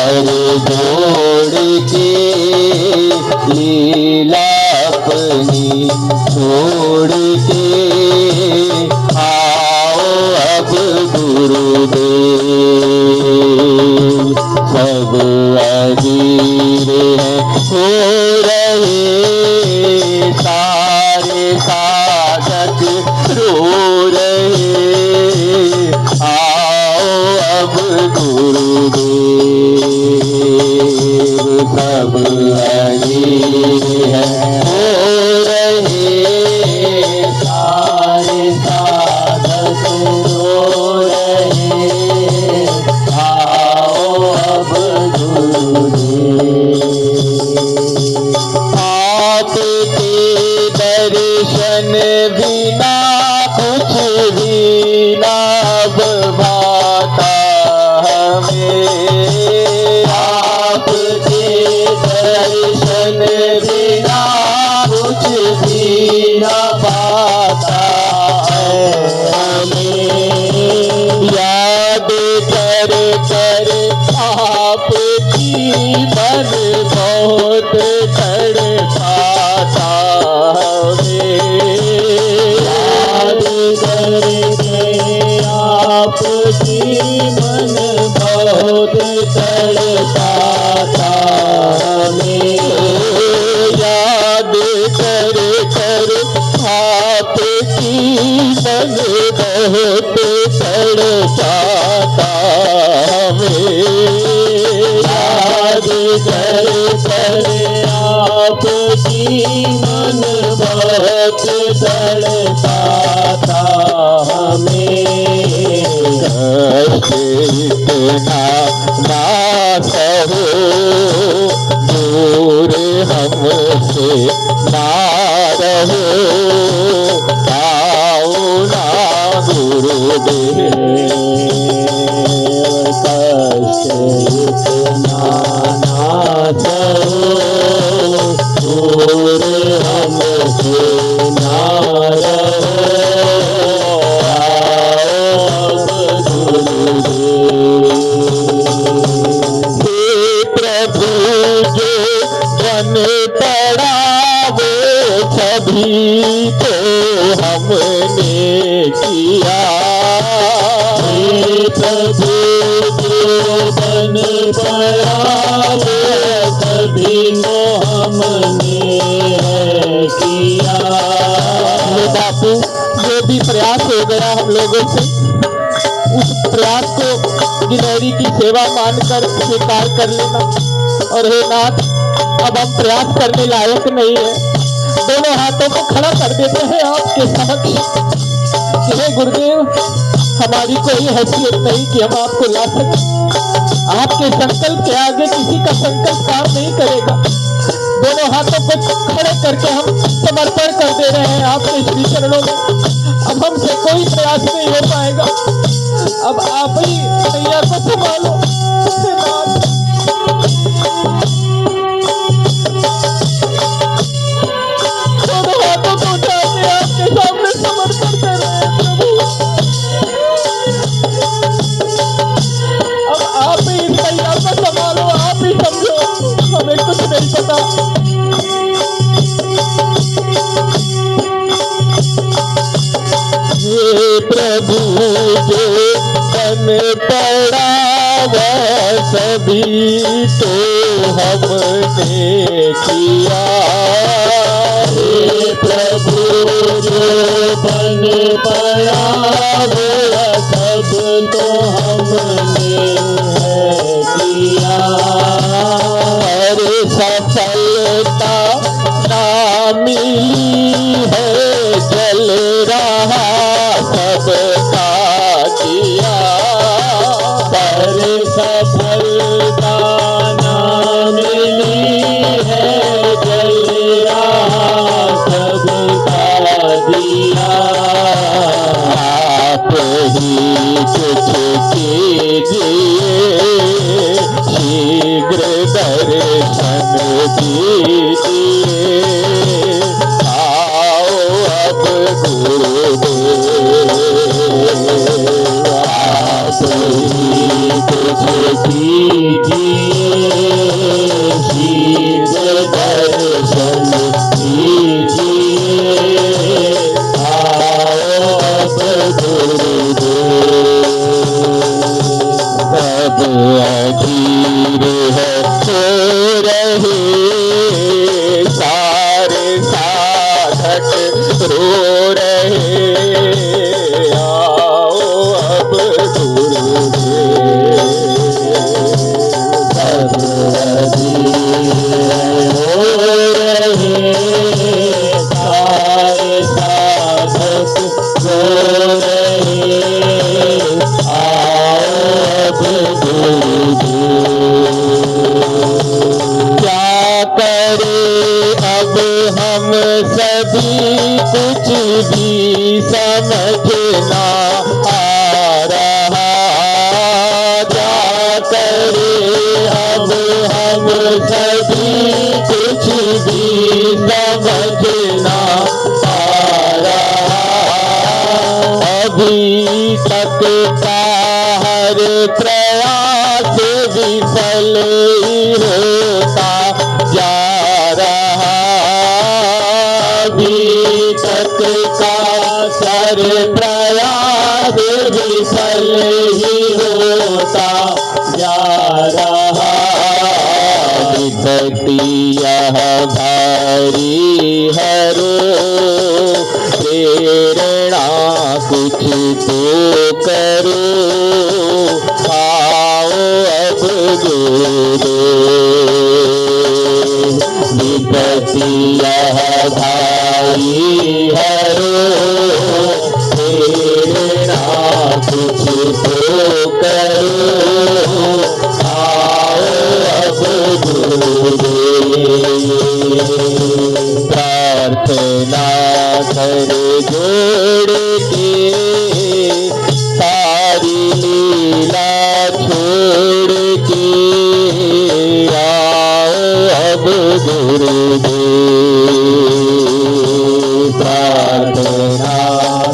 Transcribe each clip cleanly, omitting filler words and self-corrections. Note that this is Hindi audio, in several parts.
कर जोड़ के लीला अपनी छोड़ के आओ अब गुरुदेव। सब अधीर हैं हो रहे, सारे साधक रो रहे, आओ अब गुरुदेव। सब अधीर हैं हो रहे, सारे साधक रो रहे, आओ अब गुरुदेव। आपके दर्शन बिना कुछ भी ना भाता हमें, आपके दर्शन बिना कुछ भी ना पाता है हमें। याद कर कर आपकी मन बहुत तड़पाता हमें। याद कर कर आपकी मन बहुत तड़पाता हमें। याद कर कर आपकी मन बहुत तड़पाता हमें। याद कर कर आपकी मन बहुत तड़पाता हमें। कष्ट इतना ना सहो, दूर हमसे ना रहो, आओ ना गुरुदेव। कष्ट इतना ना सहो, दूर हमसे ना रहो, आओ अब गुरुदेव। हे प्रभु जो बन पड़ा वो सभी तो हमने किया। हे प्रभु जो बन पड़ा वो सभी तो हमने किया। बापू जो भी प्रयास हो गया हम लोगों से, उस प्रयास को गिनौरी की सेवा मानकर स्वीकार कर लेना। और हे नाथ, अब हम प्रयास करने लायक नहीं है, दोनों हाथों को खड़ा कर देते हैं आपके समक्ष कि हे गुरुदेव, हमारी कोई हैसियत नहीं कि हम आपको ला सकें। आपके संकल्प के आगे किसी का संकल्प काम नहीं करेगा। दोनों हाथों को खड़े करके हम समर्पण कर दे रहे हैं आपके श्री चरणों में। अब हमसे कोई प्रयास नहीं हो पाएगा, अब आप ही नैया को संभालो। दोनों हाथों को उठा के आपके सामने समर्पण कर रहे हैं प्रभु। अब आप ही नैया को संभालो, आप ही समझो, हमें कुछ नहीं पता। प्रभु जो बन पड़ा वह सभी तो हमने किया। हे प्रभु जो बन पड़ा वह सब तो हमने किया। और सफलता ना मिली है, जल रहा सबका किया। पर सफलता ना मिली है, जल रहा सबका दिया। आप ही कुछ कीजिए, शीघ्र दर्शन दीजिए, आओ अब गुरुदेव। आप ही कुछ कीजिए, सब अधीर है सो रहे, सारे साधक रो रहे, आओ अब गुरुदेव। सब अधीर हो रहे, सारे साधक रो रहे, आओ अब गुरुदेव। क्या करे अब हम सभी, कुछ भी समझ ना आ रहा। क्या करे अब हम सभी, कुछ भी समझ ना आ रहा। अभी तक का हर प्रयास विफल ही होता जा रहा। अभी तक का हर प्रयास विफल ही होता जा रहा। विपत्ति यह भारी है रो, प्रेरणा कुछ तो करो, आओ अब गुरुदेव। विपत्ति यह भारी है रो, प्रेरणा कुछ तो करो, आओ अब गुरुदेव। प्रार्थना कर जोड़ के, सारी लीला छोड़ के, आओ अब गुरुदेव। प्रार्थना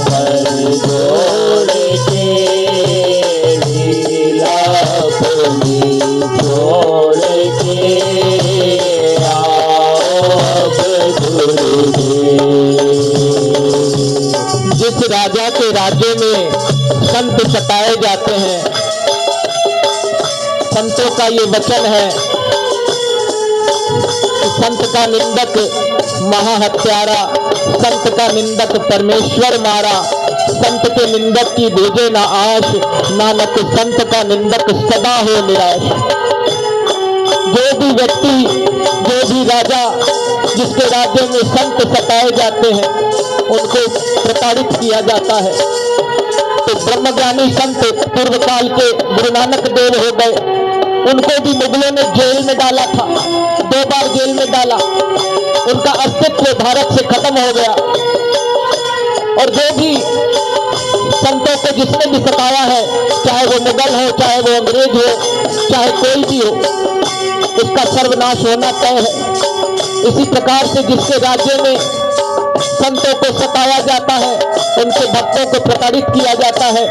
कर जोड़ के, लीला अपनी छोड़ के, जिस राजा के राज्य में संत सताए जाते हैं, संतों का ये वचन है कि संत का निंदक महाहत्यारा, संत का निंदक परमेश्वर मारा, संत के निंदक की भेजे ना आश, नानक संत का निंदक सदा हो निराश। जो भी व्यक्ति, जो भी राजा जिसके राज्य में संत सताए जाते हैं, उनको प्रताड़ित किया जाता है। तो ब्रह्मज्ञानी संत पूर्व काल के गुरु नानक देव हो गए, उनको भी मुगलों ने जेल में डाला था, 2 बार जेल में डाला, उनका अस्तित्व भारत से खत्म हो गया। और जो भी संतों को जिसने भी सताया है, चाहे वो मुगल हो, चाहे वो अंग्रेज हो, चाहे कोई भी हो, उसका सर्वनाश होना तय है। इसी प्रकार से जिसके राज्य में संतों को सताया जाता है, उनके भक्तों को प्रताड़ित किया जाता है,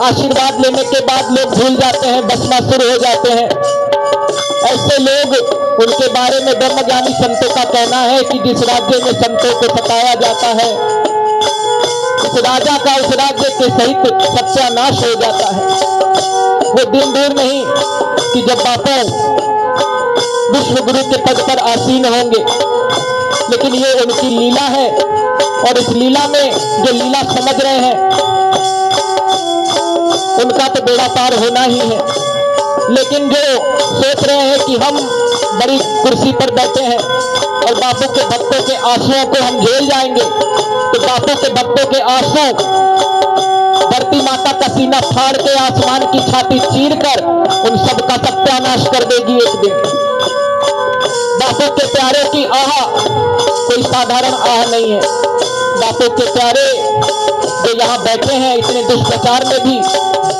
आशीर्वाद लेने के बाद लोग भूल जाते हैं, भस्मासुर हो जाते हैं। ऐसे लोग, उनके बारे में ब्रह्मज्ञानी संतों का कहना है कि जिस राज्य में संतों को सताया जाता है, उस राजा का उस राज्य के सहित सत्यानाश हो जाता है। वो दिन दूर नहीं कि जब बापू विश्व गुरु के पद पर आसीन होंगे, लेकिन ये उनकी लीला है। और इस लीला में जो लीला समझ रहे हैं, उनका तो बेड़ा पार होना ही है। लेकिन जो सोच रहे हैं कि हम बड़ी कुर्सी पर बैठे हैं और बापू के भक्तों के आंसुओं को हम झेल जाएंगे, तो बापू के भक्तों के आंसू धरती माता का सीना फाड़ के आसमान की छाती चीर कर उन सबका सत्यानाश कर देगी एक दिन। बापू के प्यारे की आह कोई साधारण आह नहीं है। बापू के प्यारे जो यहाँ बैठे हैं, इतने दुष्प्रचार में भी,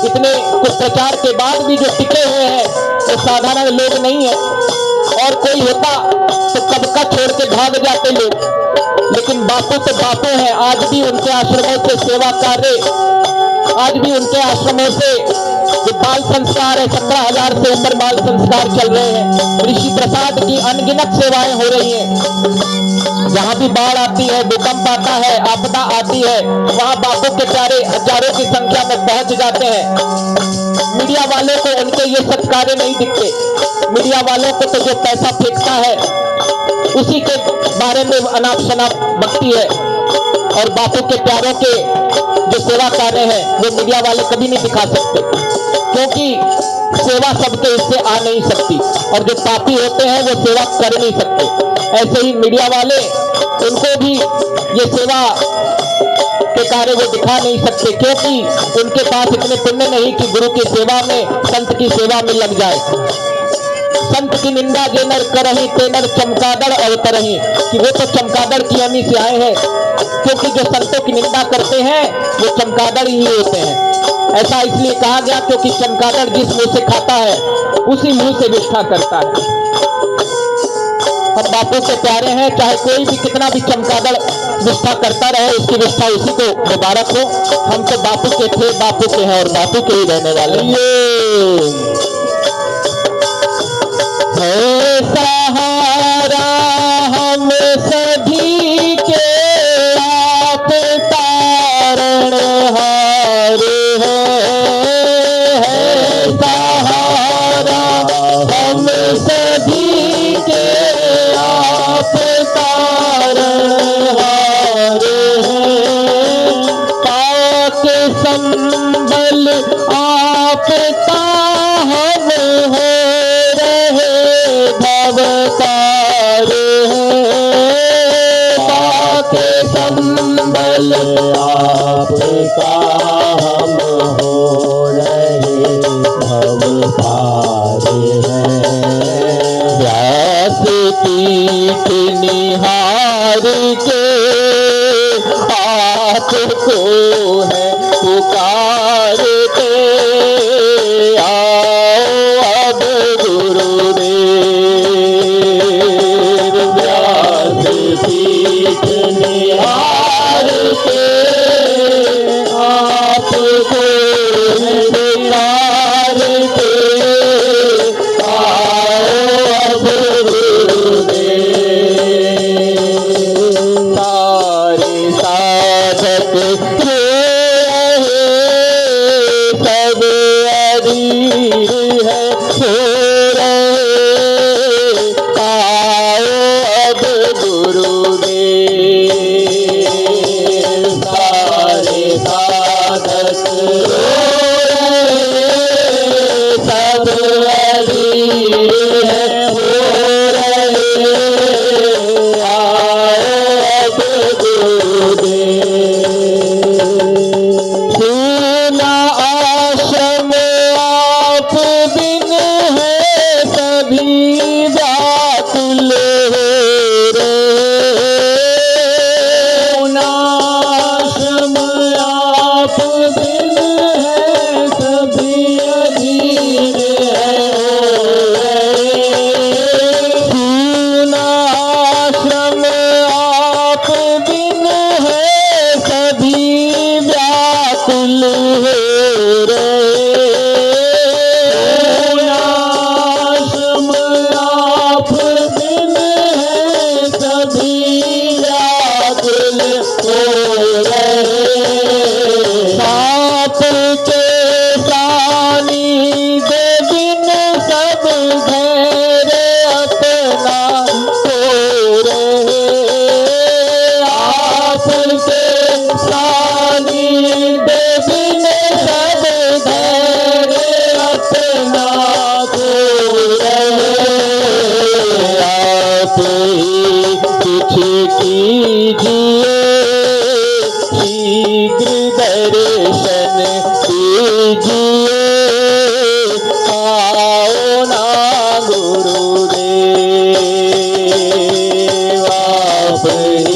इतने कुप्रचार के बाद भी जो टिके हुए हैं, वो साधारण लोग नहीं है। और कोई होता तो कब का छोड़ के भाग जाते लोग, लेकिन बापू तो बापू हैं। आज भी उनके आश्रमों से सेवा कार्य, आज भी उनके आश्रमों से जो बाल संस्कार है, 17,000 से ऊपर बाल संस्कार चल रहे हैं। ऋषि प्रसाद की अनगिनत सेवाएं हो रही हैं। जहाँ भी बाढ़ आती है, भूकंप आता है, आपदा आती है, वहाँ बापू के प्यारे हजारों की संख्या में पहुंच जाते हैं। मीडिया वालों को उनके ये सत्कार्य नहीं दिखते। मीडिया वालों को तो जो पैसा फेंकता है उसी के बारे में अनाप शनाप बकती है, और बापू के प्यारों के जो सेवा कार्य है वो मीडिया वाले कभी नहीं दिखा सकते, क्योंकि सेवा सबके इससे आ नहीं सकती, और जो पापी होते हैं वो सेवा कर नहीं सकते। ऐसे ही मीडिया वाले, उनको भी ये सेवा के कार्य वो दिखा नहीं सकते, क्योंकि उनके पास इतने पुण्य नहीं कि गुरु की सेवा में, संत की सेवा में लग जाए। संत की निंदा जे नर करही ते नर चमकादड़ अवतरही, कि वो तो चमकादड़ की अमी से आए हैं, क्योंकि जो संतों की निंदा करते हैं वो चमकादड़ ही होते हैं। ऐसा इसलिए कहा गया क्योंकि चमकादड़ जिस मुंह से खाता है उसी मुंह से विष्ठा करता है। हम बापू के प्यारे हैं, चाहे कोई भी कितना भी चमकादड़ विष्ठा करता रहे, उसकी विष्ठा उसी को मुबारक हो। हम तो बापू के थे, बापू के हैं और बापू के ही रहने वाले हैं। सहारा हम सभी के आप तारण हार है। सहारा हम सभी के आप तारण हार है। पाक संबल आपका हम हो भवतार है। पाक संबल आपका हम हो रहे भवतार है। व्यास पीठ निहार के आपको है पुकारते, आओ अब गुरुदेव। व्यास पीठ निहार के आपको पुकारते, आओ अब गुरुदेव। सारे साधक सब अधीर है हो रहे, आओ अब गुरुदेव। सारे साधक सब अधीर है हो रहे, आओ अब गुरुदेव। सुना आश्रम आप बिन है सभी व्याकुल हो रहे। आश्रम आप बिन है सभी अधीर है हो रहे। सुना आश्रम आप बिन है सभी व्याकुल हो रहे। आश्रम आप बिन है सभी व्याकुल हो रहे। साप के सानिध्य बिन सब धैर्य अपना हो रहे। आप के सानिध्य बिन सब धैर्य अपना हो रहे। आप ही कुछ कीजिए, शीघ्र दर्शन कीजिए, आओ ना गुरुदेव। आप ही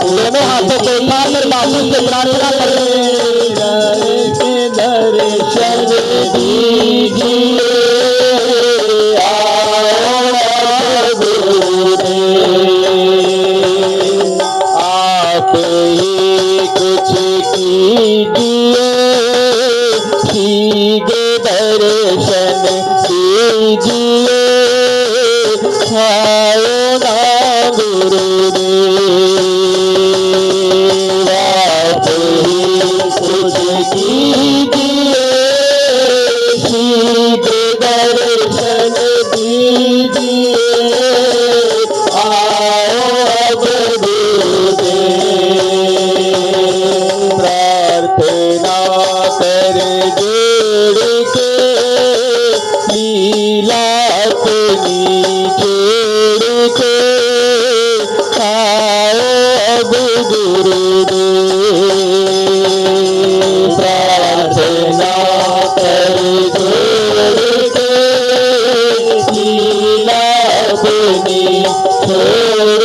दोनों हाथों को उठाकर बापू से प्रार्थना करें, दर्शन दीजिए, आओ ना गुरुदेव। आप ही कुछ कीजिए, शीघ्र दर्शन कीजिए, आओ ना गुरुदेव। आप ही कुछ कीजिए, छोड़